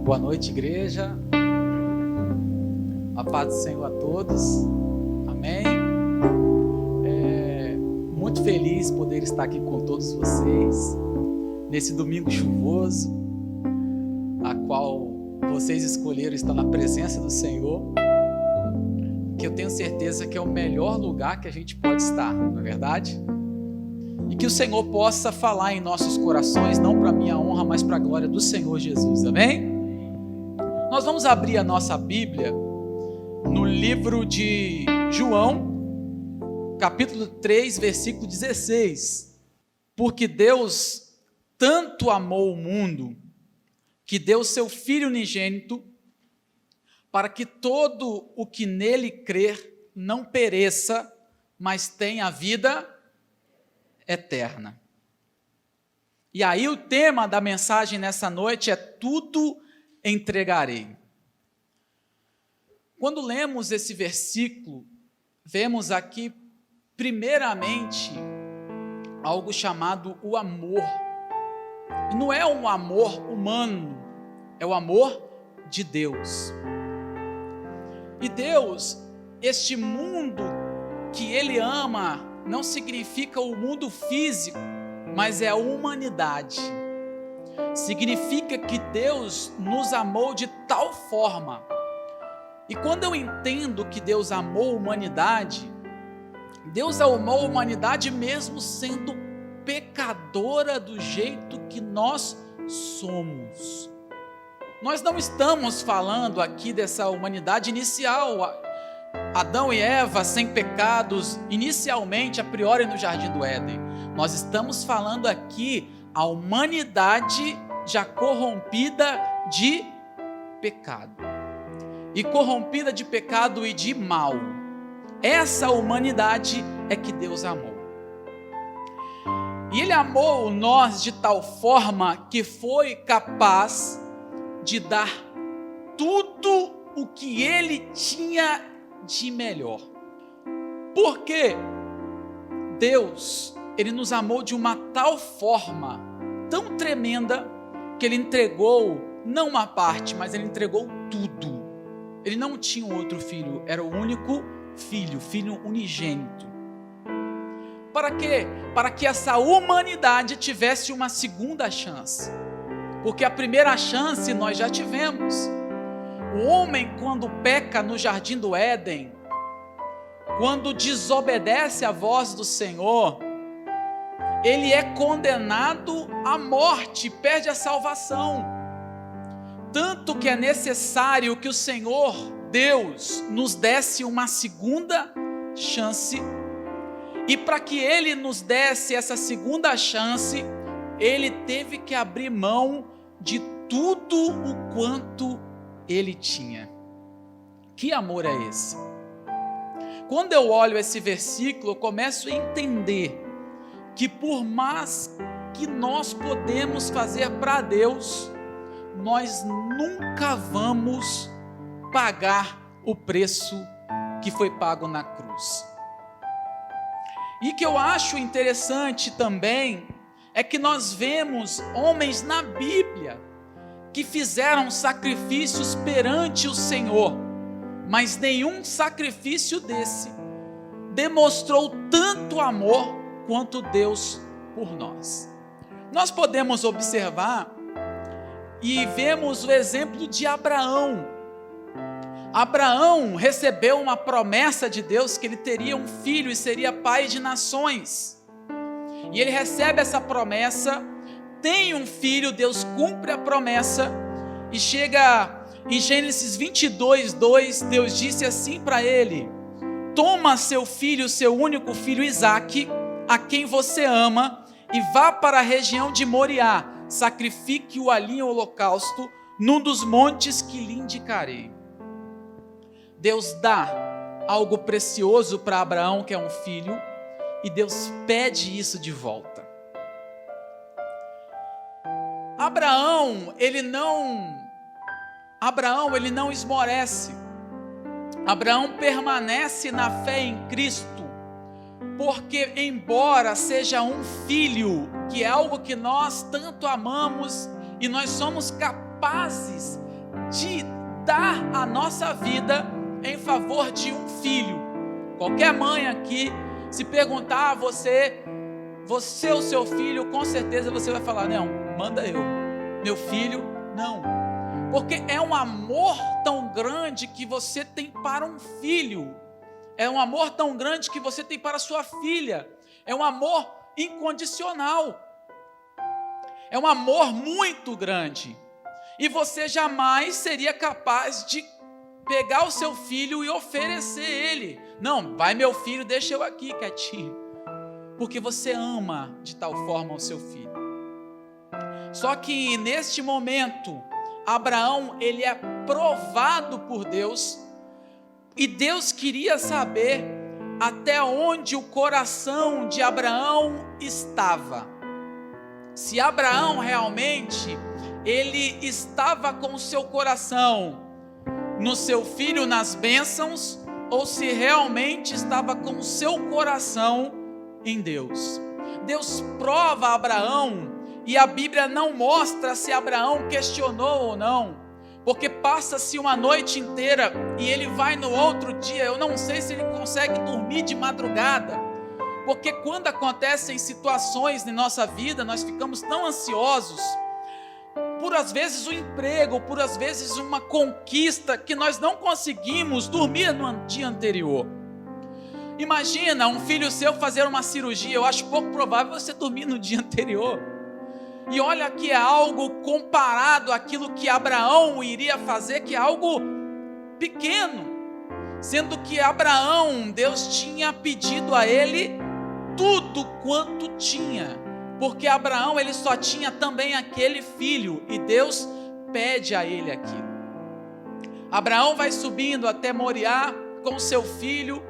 Boa noite, igreja. A paz do Senhor a todos. Amém. Muito feliz poder estar aqui com todos vocês nesse domingo chuvoso, a qual vocês escolheram estar na presença do Senhor, que eu tenho certeza que é o melhor lugar que a gente pode estar, não é verdade? E que o Senhor possa falar em nossos corações, não para minha honra, mas para a glória do Senhor Jesus, amém? Nós vamos abrir a nossa Bíblia no livro de João, capítulo 3, versículo 16. Porque Deus tanto amou o mundo, que deu seu Filho unigênito, para que todo o que nele crer não pereça, mas tenha a vida eterna. E aí o tema da mensagem nessa noite é: tudo entregarei. Quando lemos esse versículo, vemos aqui primeiramente algo chamado o amor. E não é um amor humano, é o amor de Deus. E Deus, este mundo que Ele ama, não significa o mundo físico, mas é a humanidade. Significa que Deus nos amou de tal forma. E quando eu entendo que Deus amou a humanidade, Deus amou a humanidade mesmo sendo pecadora do jeito que nós somos. Nós não estamos falando aqui dessa humanidade inicial, Adão e Eva sem pecados, inicialmente, a priori no Jardim do Éden. Nós estamos falando aqui a humanidade já corrompida de pecado. E corrompida de pecado e de mal. Essa humanidade é que Deus amou. E Ele amou nós de tal forma que foi capaz de dar tudo o que Ele tinha de melhor. Porque Deus, Ele nos amou de uma tal forma, tão tremenda, que Ele entregou, não uma parte, mas Ele entregou tudo. Ele não tinha um outro filho, era o único filho, filho unigênito. Para quê? Para que essa humanidade tivesse uma segunda chance. Porque a primeira chance nós já tivemos. O homem, quando peca no Jardim do Éden, quando desobedece à voz do Senhor, ele é condenado à morte, perde a salvação. Tanto que é necessário que o Senhor, Deus, nos desse uma segunda chance. E para que Ele nos desse essa segunda chance, Ele teve que abrir mão de tudo o quanto Ele tinha. Que amor é esse? Quando eu olho esse versículo, eu começo a entender que por mais que nós podemos fazer para Deus, nós nunca vamos pagar o preço que foi pago na cruz. E que eu acho interessante também é que nós vemos homens na Bíblia que fizeram sacrifícios perante o Senhor, mas nenhum sacrifício desse demonstrou tanto amor quanto Deus por nós. Nós podemos observar e vemos o exemplo de Abraão. Abraão recebeu uma promessa de Deus que ele teria um filho e seria pai de nações. E ele recebe essa promessa, tem um filho, Deus cumpre a promessa e chega em Gênesis 22:2, Deus disse assim para ele: toma seu filho, seu único filho Isaque, a quem você ama, e vá para a região de Moriá, sacrifique-o ali em holocausto, num dos montes que lhe indicarei. Deus dá algo precioso para Abraão, que é um filho, e Deus pede isso de volta. Abraão, ele não esmorece. Abraão permanece na fé em Cristo, porque embora seja um filho, que é algo que nós tanto amamos, e nós somos capazes de dar a nossa vida em favor de um filho. Qualquer mãe aqui, se perguntar a você o seu filho, com certeza você vai falar: não, manda eu, meu filho, não. Porque é um amor tão grande que você tem para um filho, é um amor tão grande que você tem para sua filha, é um amor incondicional, é um amor muito grande, e você jamais seria capaz de pegar o seu filho e oferecer ele. Não, vai meu filho, deixa eu aqui quietinho, porque você ama de tal forma o seu filho. Só que neste momento, Abraão, ele é provado por Deus, e Deus queria saber até onde o coração de Abraão estava. Se Abraão realmente, ele estava com o seu coração no seu filho, nas bênçãos, ou se realmente estava com o seu coração em Deus. Deus prova Abraão, e a Bíblia não mostra se Abraão questionou ou não, porque passa-se uma noite inteira e ele vai no outro dia. Eu não sei se ele consegue dormir de madrugada, porque quando acontecem situações em nossa vida, nós ficamos tão ansiosos por às vezes o emprego, por às vezes uma conquista, que nós não conseguimos dormir no dia anterior. Imagina um filho seu fazer uma cirurgia, eu acho pouco provável você dormir no dia anterior. E olha que é algo comparado àquilo que Abraão iria fazer, que é algo pequeno, sendo que Abraão, Deus tinha pedido a ele tudo quanto tinha, porque Abraão, ele só tinha também aquele filho, e Deus pede a ele aquilo. Abraão vai subindo até Moriá com seu filho,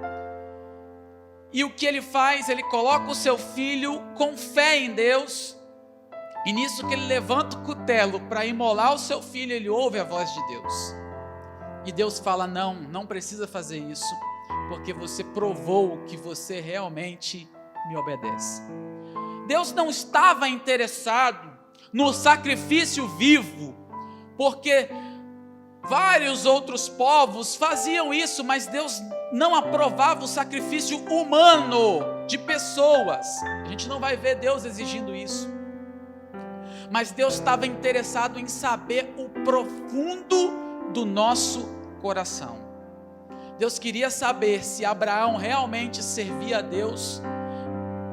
e o que ele faz? Ele coloca o seu filho com fé em Deus, e nisso que ele levanta o cutelo para imolar o seu filho, ele ouve a voz de Deus, e Deus fala: não precisa fazer isso, porque você provou que você realmente me obedece. Deus não estava interessado no sacrifício vivo, porque vários outros povos faziam isso, mas Deus não aprovava o sacrifício humano de pessoas. A gente não vai ver Deus exigindo isso, mas Deus estava interessado em saber o profundo do nosso coração. Deus queria saber se Abraão realmente servia a Deus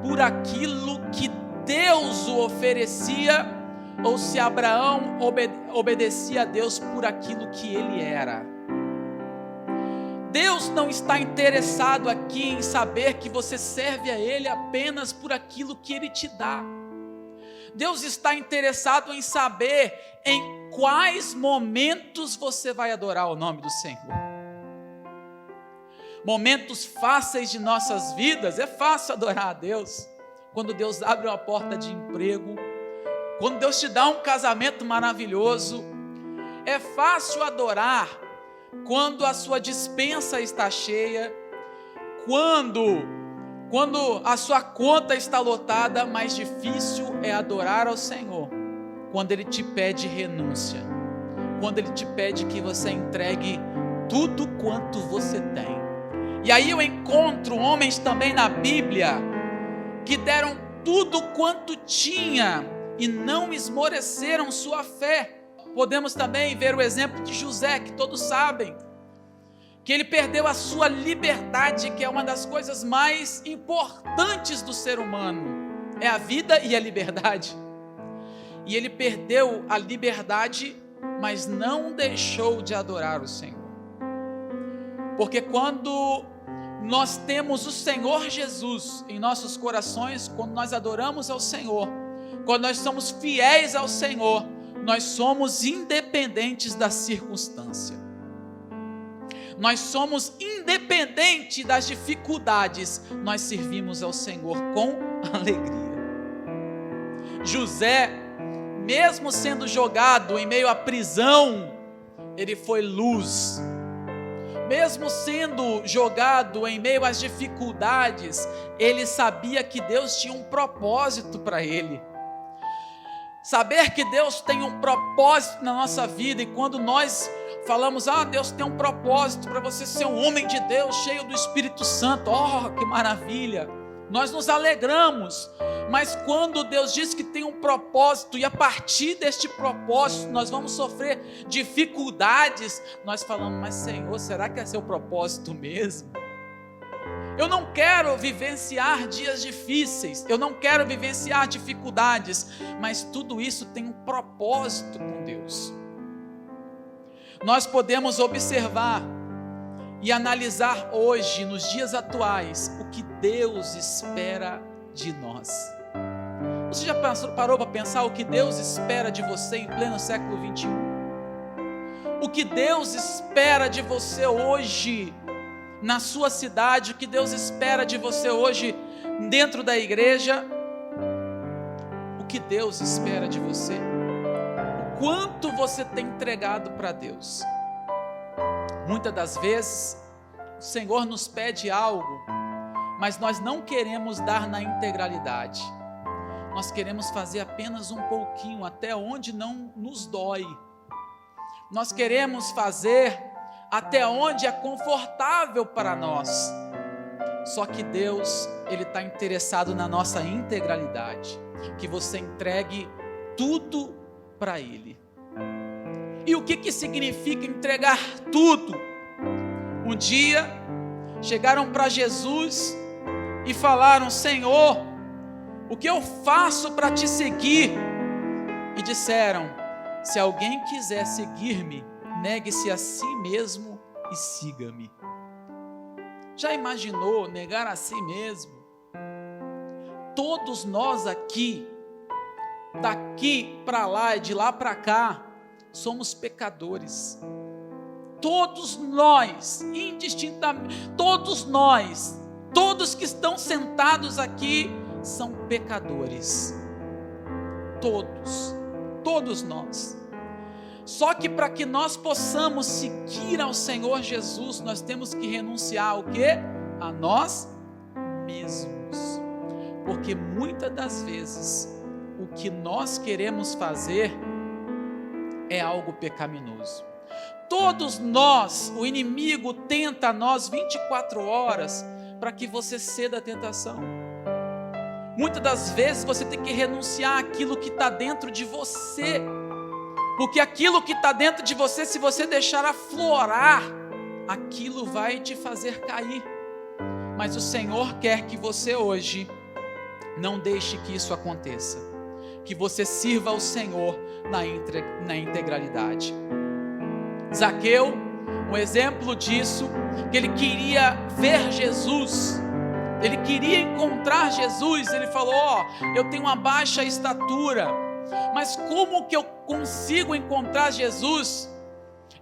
por aquilo que Deus o oferecia, ou se Abraão obedecia a Deus por aquilo que ele era. Deus não está interessado aqui em saber que você serve a Ele apenas por aquilo que Ele te dá. Deus está interessado em saber em quais momentos você vai adorar o nome do Senhor. Momentos fáceis de nossas vidas, é fácil adorar a Deus. Quando Deus abre uma porta de emprego, quando Deus te dá um casamento maravilhoso, é fácil adorar quando a sua despensa está cheia, quando a sua conta está lotada. Mais difícil é adorar ao Senhor quando Ele te pede renúncia, quando Ele te pede que você entregue tudo quanto você tem. E aí eu encontro homens também na Bíblia que deram tudo quanto tinha e não esmoreceram sua fé. Podemos também ver o exemplo de José, que todos sabem, que ele perdeu a sua liberdade, que é uma das coisas mais importantes do ser humano, é a vida e a liberdade. E ele perdeu a liberdade, mas não deixou de adorar o Senhor. Porque quando nós temos o Senhor Jesus em nossos corações, quando nós adoramos ao Senhor, quando nós somos fiéis ao Senhor, nós somos independentes da circunstância. Nós somos independentes das dificuldades. Nós servimos ao Senhor com alegria. José, mesmo sendo jogado em meio à prisão, ele foi luz. Mesmo sendo jogado em meio às dificuldades, ele sabia que Deus tinha um propósito para ele. Saber que Deus tem um propósito na nossa vida, e quando nós falamos, Deus tem um propósito para você ser um homem de Deus, cheio do Espírito Santo, que maravilha, nós nos alegramos. Mas quando Deus diz que tem um propósito, e a partir deste propósito nós vamos sofrer dificuldades, nós falamos, mas Senhor, será que é seu propósito mesmo? Eu não quero vivenciar dias difíceis, eu não quero vivenciar dificuldades, mas tudo isso tem um propósito com Deus. Nós podemos observar e analisar hoje, nos dias atuais, o que Deus espera de nós. Você já parou para pensar o que Deus espera de você em pleno século 21? O que Deus espera de você hoje na sua cidade, o que Deus espera de você hoje dentro da igreja? O que Deus espera de você? O quanto você tem entregado para Deus? Muitas das vezes o Senhor nos pede algo, mas nós não queremos dar na integralidade. Nós queremos fazer apenas um pouquinho, até onde não nos dói. Nós queremos fazer até onde é confortável para nós. Só que Deus, Ele está interessado na nossa integralidade, que você entregue tudo para Ele. E o que significa entregar tudo? Um dia chegaram para Jesus e falaram, Senhor, o que eu faço para te seguir? E disseram, se alguém quiser seguir-me, negue-se a si mesmo e siga-me. Já imaginou negar a si mesmo? Todos nós aqui, daqui para lá e de lá para cá, somos pecadores. Todos nós, indistintamente, todos que estão sentados aqui são pecadores. Todos nós. Só que para que nós possamos seguir ao Senhor Jesus, nós temos que renunciar ao quê? A nós mesmos. Porque muitas das vezes o que nós queremos fazer é algo pecaminoso. Todos nós, o inimigo tenta a nós 24 horas para que você ceda à tentação. Muitas das vezes você tem que renunciar àquilo que está dentro de você, porque aquilo que está dentro de você, se você deixar aflorar, aquilo vai te fazer cair. Mas o Senhor quer que você hoje não deixe que isso aconteça, que você sirva ao Senhor na integralidade. Zaqueu, um exemplo disso, que ele queria ver Jesus, ele queria encontrar Jesus. Ele falou, eu tenho uma baixa estatura, mas como que eu consigo encontrar Jesus?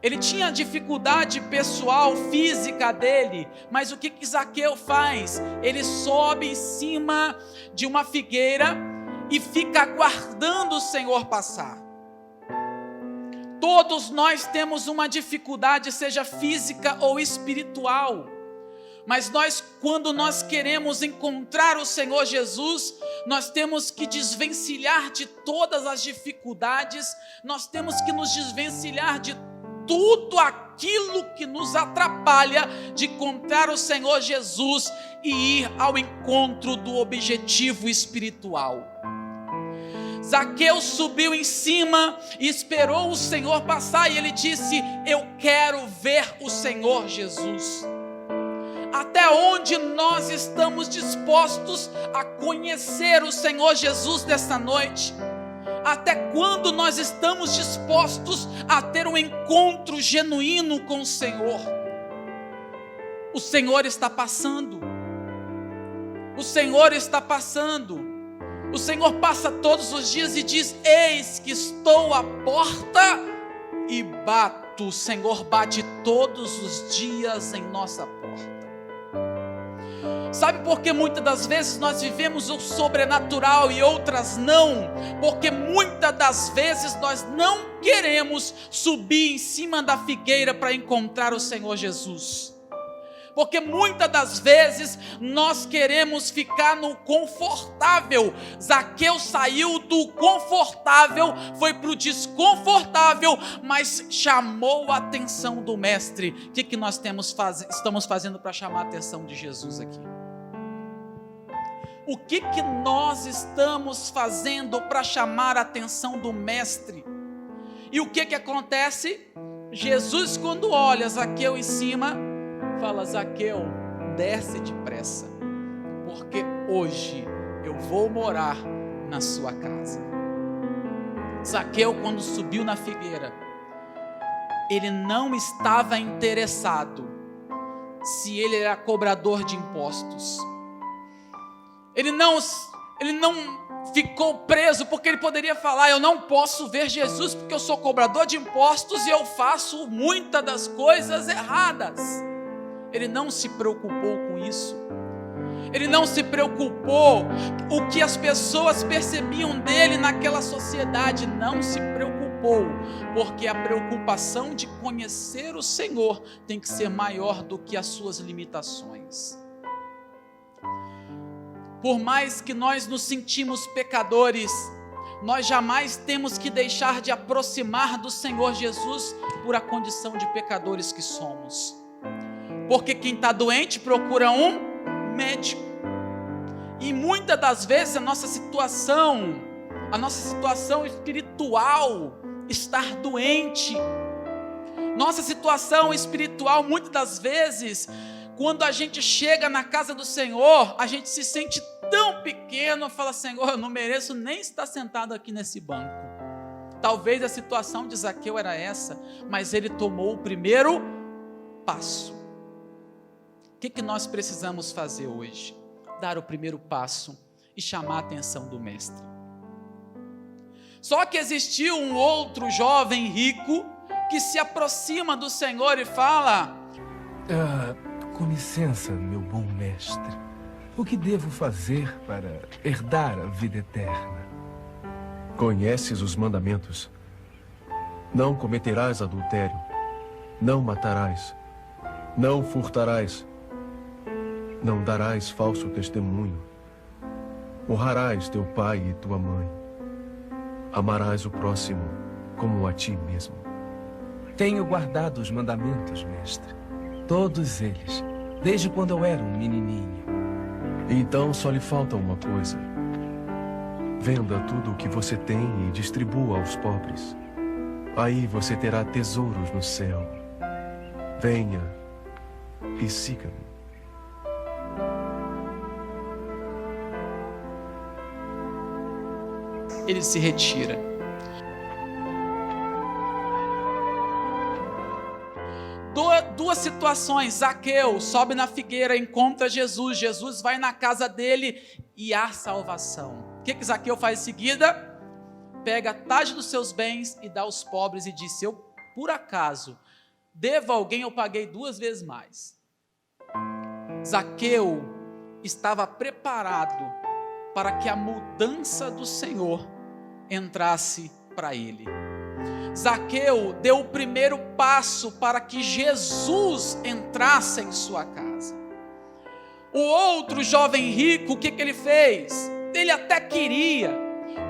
Ele tinha dificuldade pessoal, física dele, mas o que Zaqueu faz? Ele sobe em cima de uma figueira e fica aguardando o Senhor passar. Todos nós temos uma dificuldade, seja física ou espiritual, mas quando nós queremos encontrar o Senhor Jesus, nós temos que desvencilhar de todas as dificuldades, nós temos que nos desvencilhar de tudo aquilo que nos atrapalha de encontrar o Senhor Jesus e ir ao encontro do objetivo espiritual. Zaqueu subiu em cima e esperou o Senhor passar, e ele disse, eu quero ver o Senhor Jesus. Até onde nós estamos dispostos a conhecer o Senhor Jesus desta noite? Até quando nós estamos dispostos a ter um encontro genuíno com o Senhor? O Senhor está passando. O Senhor está passando. O Senhor passa todos os dias e diz, eis que estou à porta e bato. O Senhor bate todos os dias em nossa porta. Sabe por que muitas das vezes nós vivemos o sobrenatural e outras não? Porque muitas das vezes nós não queremos subir em cima da figueira para encontrar o Senhor Jesus. Porque muitas das vezes nós queremos ficar no confortável. Zaqueu saiu do confortável, foi para o desconfortável, mas chamou a atenção do mestre. O que nós estamos fazendo para chamar a atenção de Jesus aqui? O que nós estamos fazendo para chamar a atenção do mestre? E o que acontece? Jesus, quando olha Zaqueu em cima, fala: Zaqueu, desce depressa, porque hoje eu vou morar na sua casa. Zaqueu, quando subiu na figueira, ele não estava interessado se ele era cobrador de impostos. Ele não ficou preso porque ele poderia falar: eu não posso ver Jesus porque eu sou cobrador de impostos e eu faço muitas das coisas erradas. Ele não se preocupou com isso. Ele não se preocupou o que as pessoas percebiam dele naquela sociedade. Não se preocupou, porque a preocupação de conhecer o Senhor tem que ser maior do que as suas limitações. Por mais que nós nos sentimos pecadores, nós jamais temos que deixar de aproximar do Senhor Jesus por a condição de pecadores que somos. Porque quem está doente procura um médico. E muitas das vezes a nossa situação espiritual, estar doente. Nossa situação espiritual, muitas das vezes, quando a gente chega na casa do Senhor, a gente se sente tão pequeno, fala: Senhor, eu não mereço nem estar sentado aqui nesse banco. Talvez a situação de Zaqueu era essa, mas ele tomou o primeiro passo. O que nós precisamos fazer hoje? Dar o primeiro passo e chamar a atenção do mestre. Só que existiu um outro jovem rico que se aproxima do Senhor e fala: com licença, meu bom mestre, o que devo fazer para herdar a vida eterna? Conheces os mandamentos: não cometerás adultério, não matarás, não furtarás, não darás falso testemunho, honrarás teu pai e tua mãe, amarás o próximo como a ti mesmo. Tenho guardado os mandamentos, mestre, todos eles, desde quando eu era um menininho. Então só lhe falta uma coisa: venda tudo o que você tem e distribua aos pobres. Aí você terá tesouros no céu. Venha e siga-me. Ele se retira. Duas situações. Zaqueu sobe na figueira, encontra Jesus. Jesus vai na casa dele e há salvação. O que Zaqueu faz em seguida? Pega a tarde dos seus bens e dá aos pobres e diz: eu, por acaso, devo a alguém, eu paguei 2 vezes mais. Zaqueu estava preparado para que a mudança do Senhor entrasse para ele. Zaqueu deu o primeiro passo para que Jesus entrasse em sua casa. O outro jovem rico, o que ele fez? Ele até queria,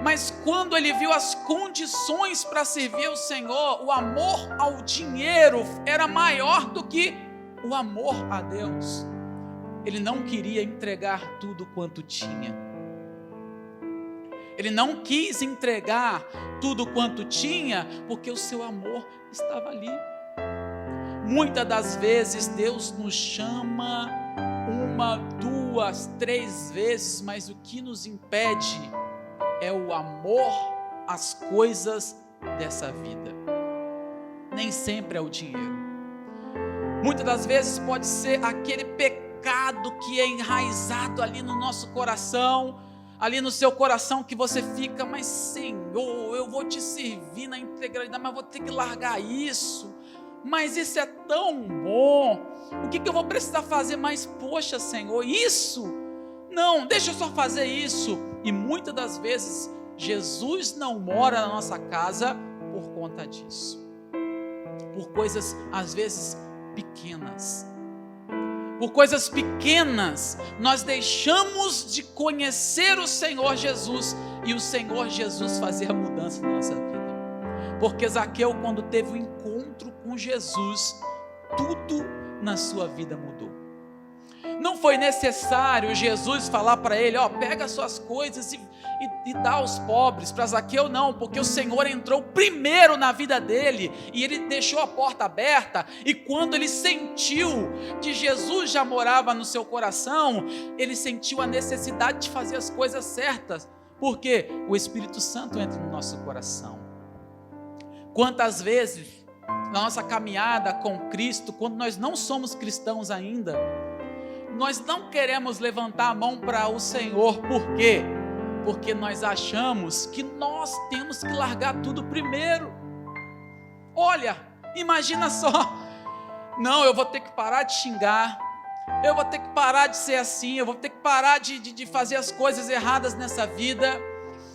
mas quando ele viu as condições para servir ao Senhor, o amor ao dinheiro era maior do que o amor a Deus. Ele não queria entregar tudo quanto tinha. Ele não quis entregar tudo quanto tinha, porque o seu amor estava ali. Muitas das vezes Deus nos chama 1, 2, 3 vezes, mas o que nos impede é o amor às coisas dessa vida. Nem sempre é o dinheiro. Muitas das vezes pode ser aquele pecado que é enraizado ali no nosso coração, ali no seu coração, que você fica: mas Senhor, eu vou te servir na integralidade, mas vou ter que largar isso, mas isso é tão bom, o que eu vou precisar fazer? Mas poxa Senhor, isso, não, deixa eu só fazer isso. E muitas das vezes Jesus não mora na nossa casa por conta disso, por coisas às vezes pequenas. por coisas pequenas, nós deixamos de conhecer o Senhor Jesus e o Senhor Jesus fazer a mudança na nossa vida. Porque Zaqueu, quando teve o encontro com Jesus, tudo na sua vida mudou. Não foi necessário Jesus falar para ele, pega as suas coisas e dá aos pobres. Para Zaqueu não, porque o Senhor entrou primeiro na vida dele e ele deixou a porta aberta, e quando ele sentiu que Jesus já morava no seu coração, ele sentiu a necessidade de fazer as coisas certas, porque o Espírito Santo entra no nosso coração. Quantas vezes na nossa caminhada com Cristo, quando nós não somos cristãos ainda, nós não queremos levantar a mão para o Senhor. Por quê? Porque nós achamos que nós temos que largar tudo primeiro. Olha, imagina só. Não, eu vou ter que parar de xingar, eu vou ter que parar de ser assim, eu vou ter que parar de fazer as coisas erradas nessa vida,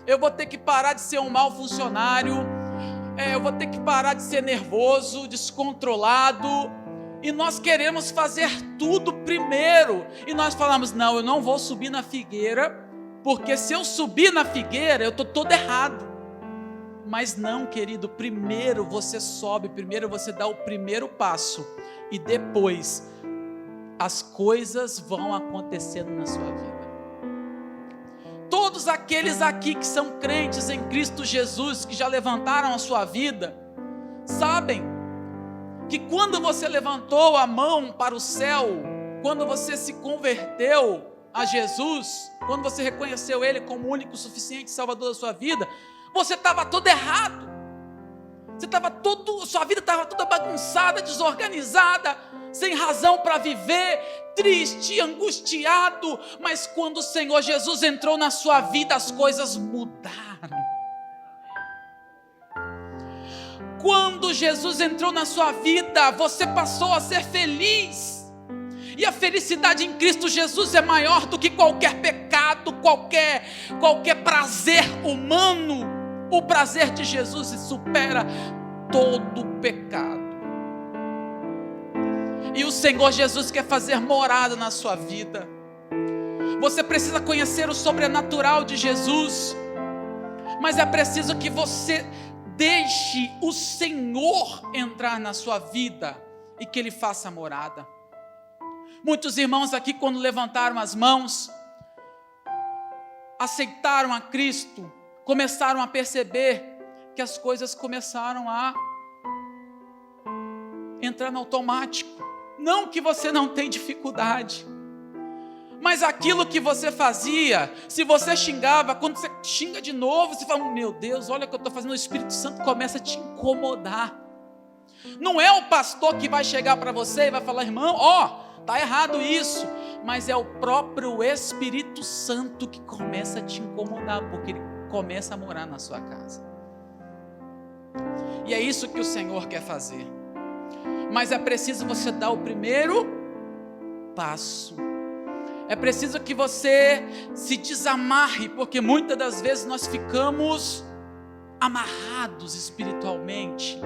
eu vou ter que parar de ser um mau funcionário, eu vou ter que parar de ser nervoso, descontrolado. E nós queremos fazer tudo primeiro. E nós falamos, não, eu não vou subir na figueira, porque se eu subir na figueira, eu estou todo errado. Mas não, querido, primeiro você sobe, primeiro você dá o primeiro passo, e depois as coisas vão acontecendo na sua vida. Todos aqueles aqui que são crentes em Cristo Jesus, que já levantaram a sua vida, sabem que quando você levantou a mão para o céu, quando você se converteu a Jesus, quando você reconheceu Ele como o único, suficiente Salvador da sua vida, você estava todo errado, sua vida estava toda bagunçada, desorganizada, sem razão para viver, triste, angustiado. Mas quando o Senhor Jesus entrou na sua vida, as coisas mudaram. Quando Jesus entrou na sua vida, você passou a ser feliz. E a felicidade em Cristo Jesus é maior do que qualquer pecado, qualquer prazer humano. O prazer de Jesus supera todo pecado. E o Senhor Jesus quer fazer morada na sua vida. Você precisa conhecer o sobrenatural de Jesus, mas é preciso que você deixe o Senhor entrar na sua vida e que Ele faça morada. Muitos irmãos aqui, quando levantaram as mãos, aceitaram a Cristo, começaram a perceber que as coisas começaram a entrar no automático. Não que você não tem dificuldade, mas aquilo que você fazia, se você xingava, quando você xinga de novo, você fala, meu Deus, olha o que eu estou fazendo, o Espírito Santo começa a te incomodar. Não é o pastor que vai chegar para você e vai falar, irmão, está errado isso, mas é o próprio Espírito Santo que começa a te incomodar, porque ele começa a morar na sua casa. E é isso que o Senhor quer fazer. Mas é preciso você dar o primeiro passo. É preciso que você se desamarre, porque muitas das vezes nós ficamos amarrados espiritualmente.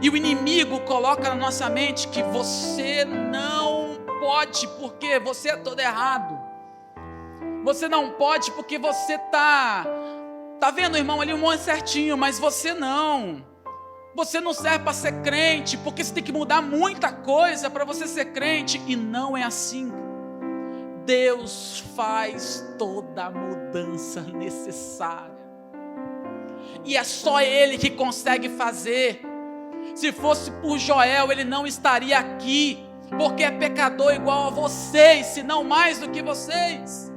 E o inimigo coloca na nossa mente que você não pode, porque você é todo errado. Você não pode porque você tá vendo, irmão, ali um monte certinho, mas você não. Você não serve para ser crente, porque você tem que mudar muita coisa para você ser crente, e não é assim. Deus faz toda a mudança necessária, e é só Ele que consegue fazer. Se fosse por Joel, ele não estaria aqui, porque é pecador igual a vocês, se não mais do que vocês.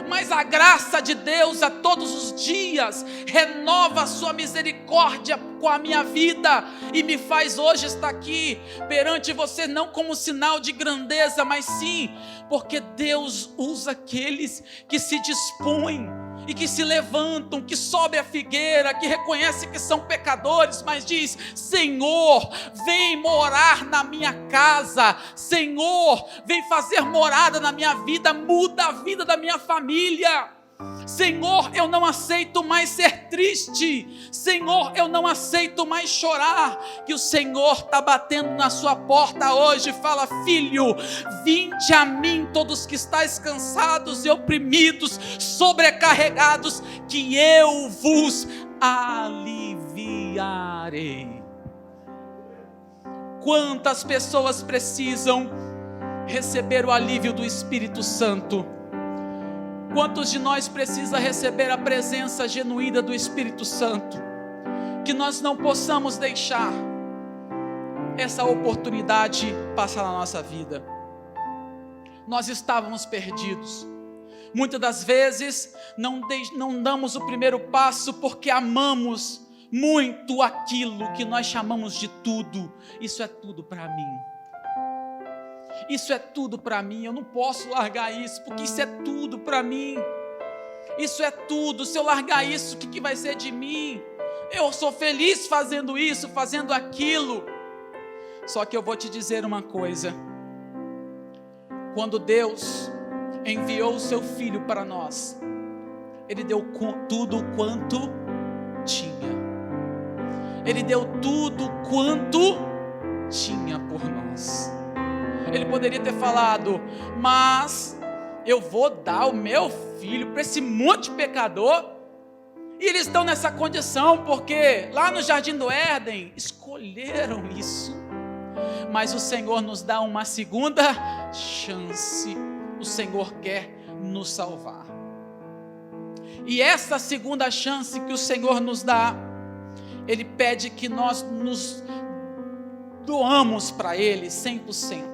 Mas a graça de Deus a todos os dias renova a sua misericórdia com a minha vida e me faz hoje estar aqui perante você, não como sinal de grandeza, mas sim porque Deus usa aqueles que se dispõem e que se levantam, que sobem a figueira, que reconhecem que são pecadores, mas diz, Senhor, vem morar na minha casa, Senhor, vem fazer morada na minha vida, muda a vida da minha família. Senhor, eu não aceito mais ser triste. Senhor, eu não aceito mais chorar. Que o Senhor está batendo na sua porta hoje e fala: filho, vinde a mim todos que estáis cansados e oprimidos, sobrecarregados, que eu vos aliviarei. Quantas pessoas precisam receber o alívio do Espírito Santo? Quantos de nós precisa receber a presença genuína do Espírito Santo? Que nós não possamos deixar essa oportunidade passar na nossa vida. Nós estávamos perdidos. Muitas das vezes não damos o primeiro passo porque amamos muito aquilo que nós chamamos de tudo. Isso é tudo para mim. Isso é tudo para mim, eu não posso largar isso, porque isso é tudo para mim. Isso é tudo, se eu largar isso, o que vai ser de mim? Eu sou feliz fazendo isso, fazendo aquilo. Só que eu vou te dizer uma coisa: quando Deus enviou o seu Filho para nós, Ele deu tudo quanto tinha. Ele deu tudo quanto tinha por nós. Ele poderia ter falado: mas eu vou dar o meu filho para esse monte de pecador, e eles estão nessa condição porque lá no Jardim do Éden escolheram isso. Mas o Senhor nos dá uma segunda chance. O Senhor quer nos salvar, e essa segunda chance que o Senhor nos dá, Ele pede que nós nos doamos para Ele 100%.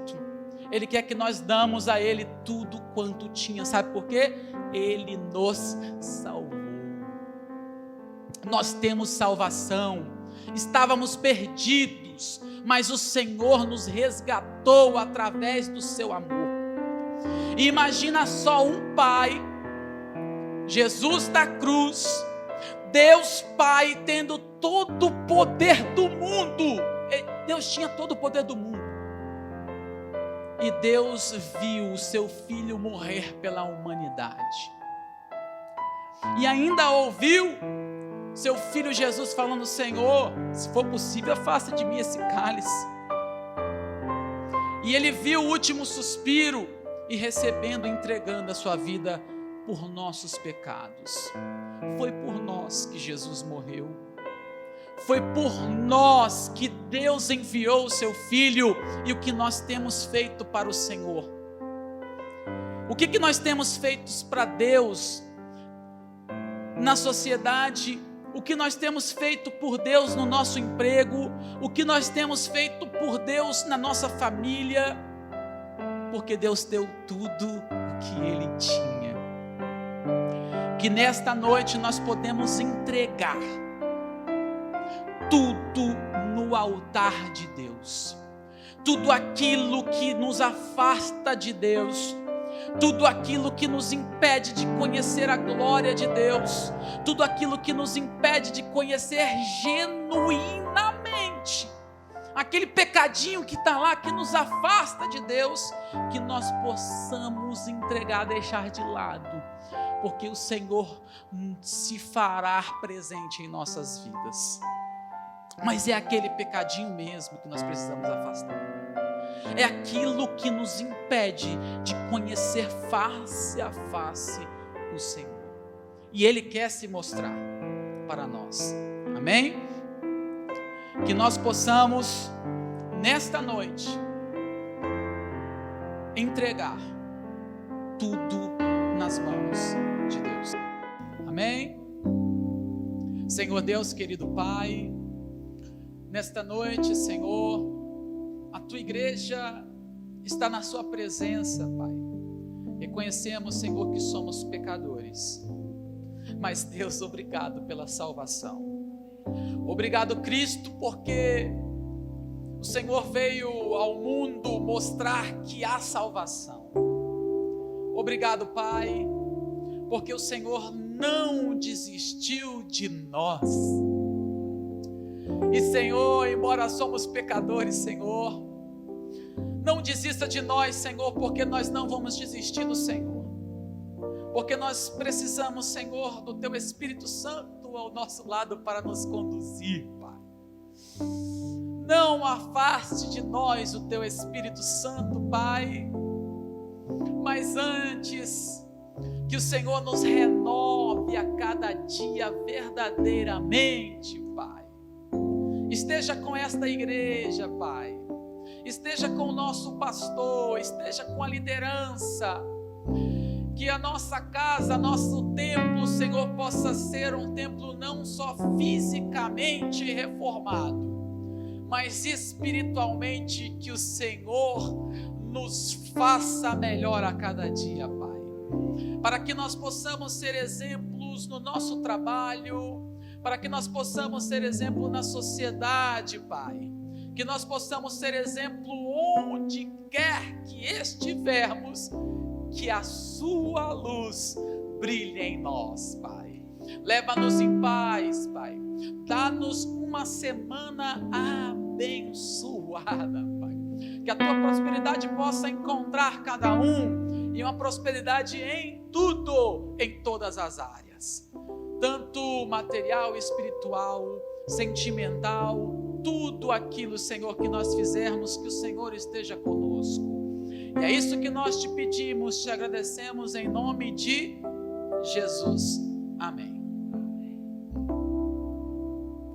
Ele quer que nós damos a Ele tudo quanto tinha. Sabe por quê? Ele nos salvou. Nós temos salvação. Estávamos perdidos, mas o Senhor nos resgatou através do seu amor. E imagina só um pai, Jesus da cruz, Deus Pai tendo todo o poder do mundo. Deus tinha todo o poder do mundo. E Deus viu o seu Filho morrer pela humanidade. E ainda ouviu seu Filho Jesus falando: Senhor, se for possível, afasta de mim esse cálice. E Ele viu o último suspiro e recebendo, entregando a sua vida por nossos pecados. Foi por nós que Jesus morreu. Foi por nós que Deus enviou o seu Filho. E o que nós temos feito para o Senhor? O que nós temos feito para Deus na sociedade? O que nós temos feito por Deus no nosso emprego? O que nós temos feito por Deus na nossa família? Porque Deus deu tudo o que Ele tinha. Que nesta noite nós podemos entregar tudo no altar de Deus, tudo aquilo que nos afasta de Deus, tudo aquilo que nos impede de conhecer a glória de Deus, tudo aquilo que nos impede de conhecer genuinamente, aquele pecadinho que está lá, que nos afasta de Deus, que nós possamos entregar, deixar de lado, porque o Senhor se fará presente em nossas vidas. Mas é aquele pecadinho mesmo que nós precisamos afastar. É aquilo que nos impede de conhecer face a face o Senhor. E Ele quer se mostrar para nós. Amém? Que nós possamos, nesta noite, entregar tudo nas mãos de Deus. Amém? Senhor Deus, querido Pai, nesta noite, Senhor, a Tua igreja está na Sua presença, Pai. Reconhecemos, Senhor, que somos pecadores. Mas, Deus, obrigado pela salvação. Obrigado, Cristo, porque o Senhor veio ao mundo mostrar que há salvação. Obrigado, Pai, porque o Senhor não desistiu de nós. E, Senhor, embora somos pecadores, Senhor, não desista de nós, Senhor, porque nós não vamos desistir do Senhor. porque nós precisamos, Senhor, do Teu Espírito Santo ao nosso lado para nos conduzir, Pai. Não afaste de nós o Teu Espírito Santo, Pai, mas antes que o Senhor nos renove a cada dia verdadeiramente, Pai. Esteja com esta igreja, Pai. Esteja com o nosso pastor, esteja com a liderança. Que a nossa casa, nosso templo, Senhor, possa ser um templo não só fisicamente reformado, mas espiritualmente, que o Senhor nos faça melhor a cada dia, Pai. Para que nós possamos ser exemplos no nosso trabalho, para que nós possamos ser exemplo na sociedade, Pai. Que nós possamos ser exemplo onde quer que estivermos, que a Sua luz brilhe em nós, Pai. Leva-nos em paz, Pai. Dá-nos uma semana abençoada, Pai. Que a Tua prosperidade possa encontrar cada um, e uma prosperidade em tudo, em todas as áreas. Tanto material, espiritual, sentimental, tudo aquilo, Senhor, que nós fizermos, que o Senhor esteja conosco. E é isso que nós te pedimos, te agradecemos em nome de Jesus. Amém.